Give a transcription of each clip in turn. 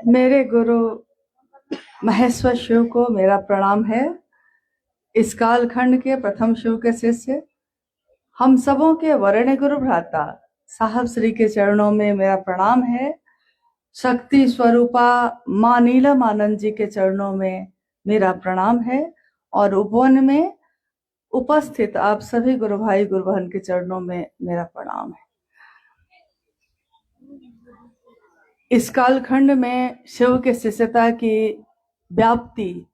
मेरे गुरु महेश्वर शिव को मेरा प्रणाम है। इस कालखंड के प्रथम शिव के शिष्य, हम सबों के वरेण्य गुरु भ्राता साहब श्री के चरणों में मेरा प्रणाम है। शक्ति स्वरूपा मां नीलम आनंद जी के चरणों में मेरा प्रणाम है और उपवन में उपस्थित आप सभी गुरु भाई गुरु बहन के चरणों में मेरा प्रणाम है। इस कालखंड में शिव के शिष्यता की व्याप्ति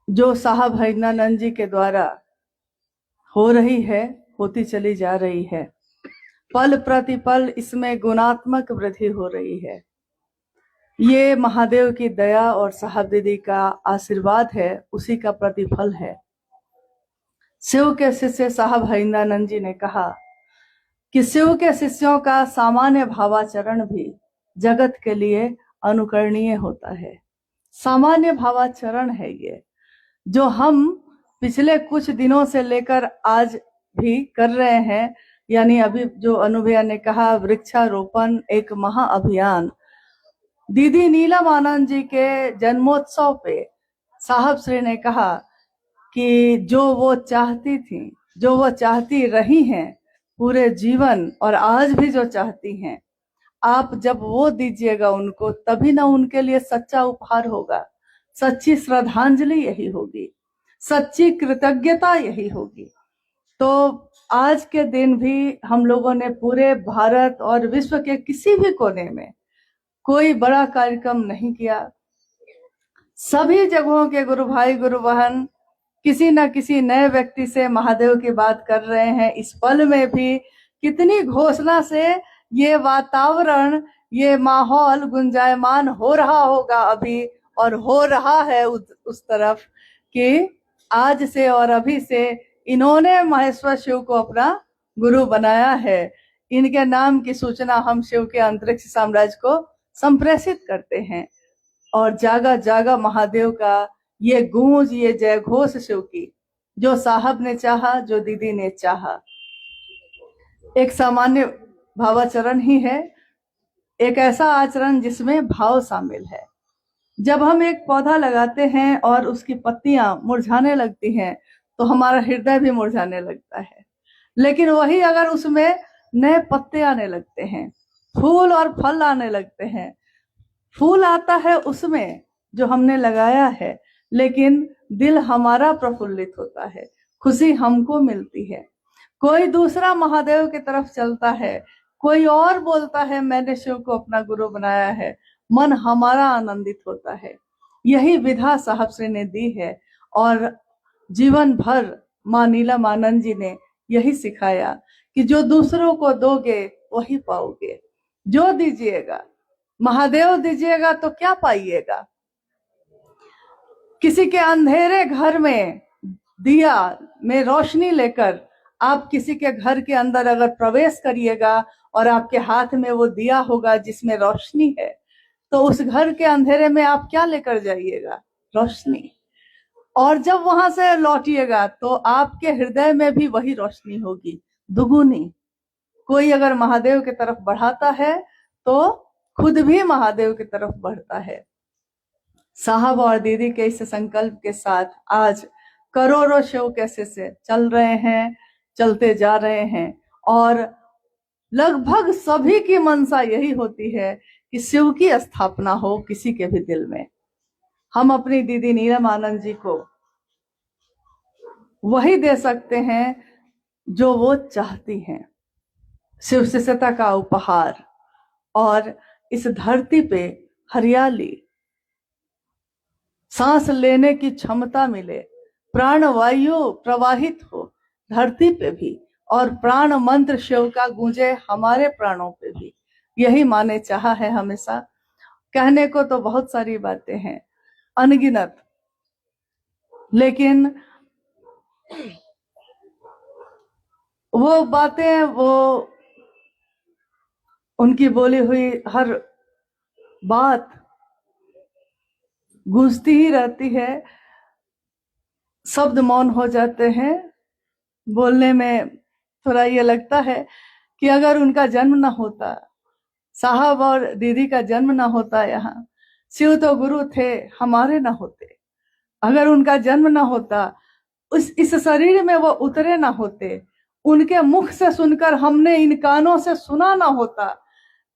जो साहब हरिनानंद जी के द्वारा हो रही है, होती चली जा रही है। पल प्रतिपल इसमें गुणात्मक वृद्धि हो रही है। ये महादेव की दया और साहब दीदी का आशीर्वाद है, उसी का प्रतिफल है। शिव के शिष्य साहब हरिनानंद जी ने कहा कि शिव के शिष्यों का सामान्य भावाचरण भी जगत के लिए अनुकरणीय होता है। सामान्य भावाचरण है ये, जो हम पिछले कुछ दिनों से लेकर आज भी कर रहे हैं। यानी अभी जो अनुभया ने कहा, वृक्षारोपण एक महाअभियान। दीदी नीलम आनंद जी के जन्मोत्सव पे साहब श्री ने कहा कि जो वो चाहती थी, जो वो चाहती रही हैं पूरे जीवन और आज भी जो चाहती हैं, आप जब वो दीजिएगा उनको, तभी ना उनके लिए सच्चा उपहार होगा। सच्ची श्रद्धांजलि यही होगी, सच्ची कृतज्ञता यही होगी। तो आज के दिन भी हम लोगों ने पूरे भारत और विश्व के किसी भी कोने में कोई बड़ा कार्यक्रम नहीं किया। सभी जगहों के गुरु भाई गुरु बहन किसी न किसी नए व्यक्ति से महादेव की बात कर रहे हैं। इस पल में भी कितनी घोषणा से ये वातावरण, ये माहौल गुंजायमान हो रहा होगा अभी, और हो रहा है उस तरफ कि आज से और अभी से इन्होंने महेश्वर शिव को अपना गुरु बनाया है। इनके नाम की सूचना हम शिव के अंतरिक्ष साम्राज्य को संप्रेषित करते हैं और जागा जागा महादेव का ये गूंज, ये जय घोष शिव की, जो साहब ने चाहा, जो दीदी ने चाहा। एक सामान्य भावाचरण ही है, एक ऐसा आचरण जिसमें भाव शामिल है। जब हम एक पौधा लगाते हैं और उसकी पत्तियां मुरझाने लगती हैं, तो हमारा हृदय भी मुरझाने लगता है। लेकिन वही अगर उसमें नए पत्ते आने लगते हैं, फूल और फल आने लगते हैं, फूल आता है उसमें जो हमने लगाया है, लेकिन दिल हमारा प्रफुल्लित होता है, खुशी हमको मिलती है। कोई दूसरा महादेव की तरफ चलता है, कोई और बोलता है मैंने शिव को अपना गुरु बनाया है, मन हमारा आनंदित होता है। यही विधा साहब श्री ने दी है और जीवन भर मां नीलम आनंद जी ने यही सिखाया कि जो दूसरों को दोगे वही पाओगे। जो दीजिएगा, महादेव दीजिएगा तो क्या पाइएगा। किसी के अंधेरे घर में दिया में रोशनी लेकर आप किसी के घर के अंदर अगर प्रवेश करिएगा और आपके हाथ में वो दिया होगा जिसमें रोशनी है, तो उस घर के अंधेरे में आप क्या लेकर जाइएगा? रोशनी। और जब वहां से लौटिएगा तो आपके हृदय में भी वही रोशनी होगी, दुगुनी। कोई अगर महादेव की तरफ बढ़ाता है तो खुद भी महादेव की तरफ बढ़ता है। साहब और दीदी के इस संकल्प के साथ आज करोड़ों शिव के शिष्य चल रहे हैं, चलते जा रहे हैं और लगभग सभी की मनसा यही होती है कि शिव की स्थापना हो किसी के भी दिल में। हम अपनी दीदी नीलम आनंद जी को वही दे सकते हैं जो वो चाहती हैं, शिव शिष्यता का उपहार, और इस धरती पे हरियाली, सांस लेने की क्षमता मिले, प्राणवायु प्रवाहित हो धरती पे भी, और प्राण मंत्र शिव का गूंजे हमारे प्राणों पे भी। यही माने चाहा है हमेशा। कहने को तो बहुत सारी बातें हैं, अनगिनत, लेकिन वो बातें, वो उनकी बोली हुई हर बात गूंजती ही रहती है। शब्द मौन हो जाते हैं। बोलने में थोड़ा ये लगता है कि अगर उनका जन्म ना होता, साहब और दीदी का जन्म ना होता यहाँ, शिव तो गुरु थे हमारे ना होते। अगर उनका जन्म ना होता, इस शरीर में वो उतरे ना होते, उनके मुख से सुनकर हमने इन कानों से सुना ना होता,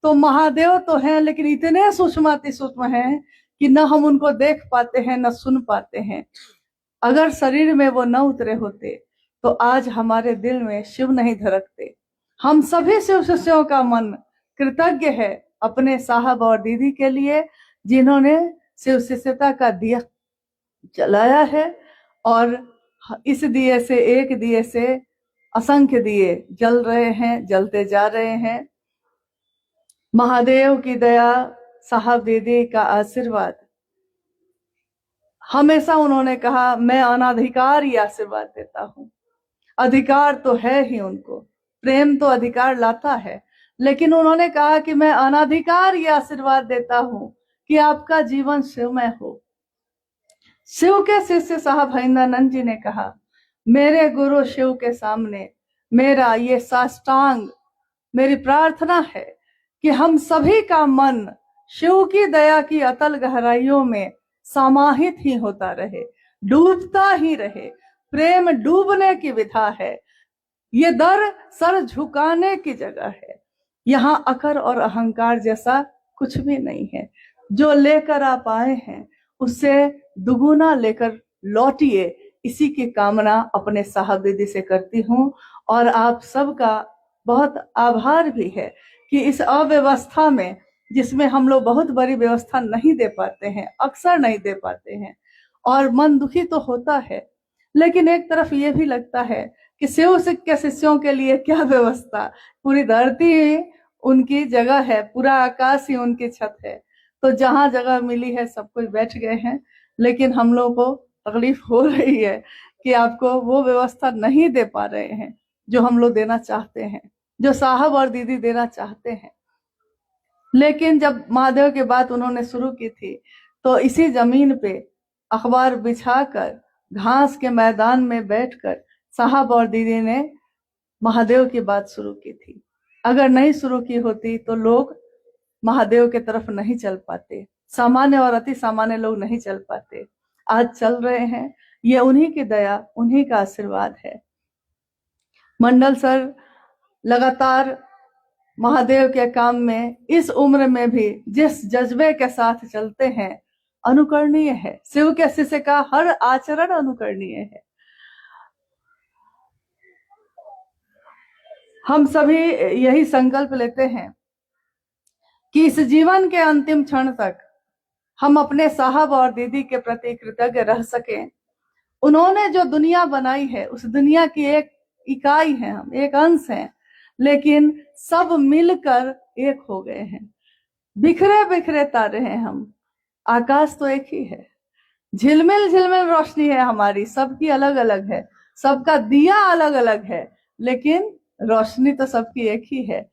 तो महादेव तो हैं लेकिन इतने सूक्ष्माति सूक्ष्म हैं कि न हम उनको देख पाते हैं न सुन पाते हैं। अगर शरीर में वो न उतरे होते तो आज हमारे दिल में शिव नहीं धड़कते। हम सभी शिव शिष्यों का मन कृतज्ञ है अपने साहब और दीदी के लिए, जिन्होंने शिव शिष्यता का दिया जलाया है, और इस दिए से, एक दिए से असंख्य दिए जल रहे हैं, जलते जा रहे हैं। महादेव की दया, साहब दीदी का आशीर्वाद, हमेशा उन्होंने कहा मैं अनाधिकार ही आशीर्वाद देता हूं। अधिकार तो है ही उनको, प्रेम तो अधिकार लाता है, लेकिन उन्होंने कहा कि मैं अनाधिकार ही आशीर्वाद देता हूं कि आपका जीवन शिवमय हो। शिव के शिष्य साहब हरिंद्रानंद जी ने कहा, मेरे गुरु शिव के सामने मेरा ये साष्टांग, मेरी प्रार्थना है कि हम सभी का मन शिव की दया की अतल गहराइयों में समाहित ही होता रहे, डूबता ही रहे। प्रेम डूबने की विधा है, ये दर सर झुकाने की जगह है। यहाँ अकर और अहंकार जैसा कुछ भी नहीं है। जो लेकर आप आए हैं उससे दुगुना लेकर लौटिए, इसी की कामना अपने साहब दीदी से करती हूँ। और आप सबका बहुत आभार भी है कि इस अव्यवस्था में, जिसमें हम लोग बहुत बड़ी व्यवस्था नहीं दे पाते हैं, अक्सर नहीं दे पाते हैं, और मन दुखी तो होता है, लेकिन एक तरफ ये भी लगता है कि शिव के शिष्यों के लिए क्या व्यवस्था, पूरी धरती उनकी जगह है, पूरा आकाश ही उनकी छत है, तो जहां जगह मिली है सब कोई बैठ गए हैं। लेकिन हम लोग को तकलीफ हो रही है कि आपको वो व्यवस्था नहीं दे पा रहे हैं जो हम लोग देना चाहते हैं, जो साहब और दीदी देना चाहते हैं। लेकिन जब महादेव की बात उन्होंने शुरू की थी तो इसी जमीन पे अखबार बिछाकर, घास के मैदान में बैठकर साहब और दीदी ने महादेव की बात शुरू की थी। अगर नहीं शुरू की होती तो लोग महादेव के तरफ नहीं चल पाते, सामान्य और अति सामान्य लोग नहीं चल पाते। आज चल रहे हैं, ये उन्हीं की दया, उन्हीं का आशीर्वाद है। मंडल सर लगातार महादेव के काम में इस उम्र में भी जिस जज्बे के साथ चलते हैं, अनुकरणीय है। शिव के शिष्य का हर आचरण अनुकरणीय है। हम सभी यही संकल्प लेते हैं कि इस जीवन के अंतिम क्षण तक हम अपने साहब और दीदी के प्रति कृतज्ञ रह सकें। उन्होंने जो दुनिया बनाई है उस दुनिया की एक इकाई है, हम एक अंश हैं, लेकिन सब मिलकर एक हो गए हैं। बिखरे बिखरे तारे हैं हम, आकाश तो एक ही है। झिलमिल झिलमिल रोशनी है हमारी, सबकी अलग अलग है, सबका दिया अलग अलग है, लेकिन रोशनी तो सबकी एक ही है।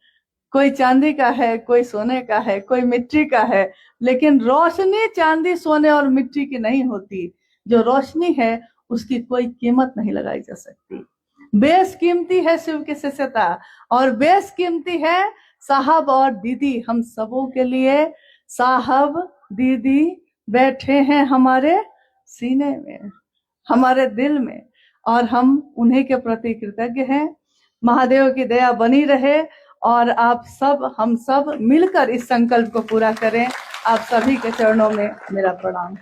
कोई चांदी का है, कोई सोने का है, कोई मिट्टी का है, लेकिन रोशनी चांदी, सोने और मिट्टी की नहीं होती। जो रोशनी है उसकी कोई कीमत नहीं लगाई जा सकती। बेशकीमती है शिव की शिष्यता, और बेशकीमती है साहब और दीदी। हम सबों के लिए साहब दीदी बैठे हैं हमारे सीने में, हमारे दिल में, और हम उन्हीं के प्रति कृतज्ञ हैं। महादेव की दया बनी रहे और आप सब, हम सब मिलकर इस संकल्प को पूरा करें। आप सभी के चरणों में मेरा प्रणाम।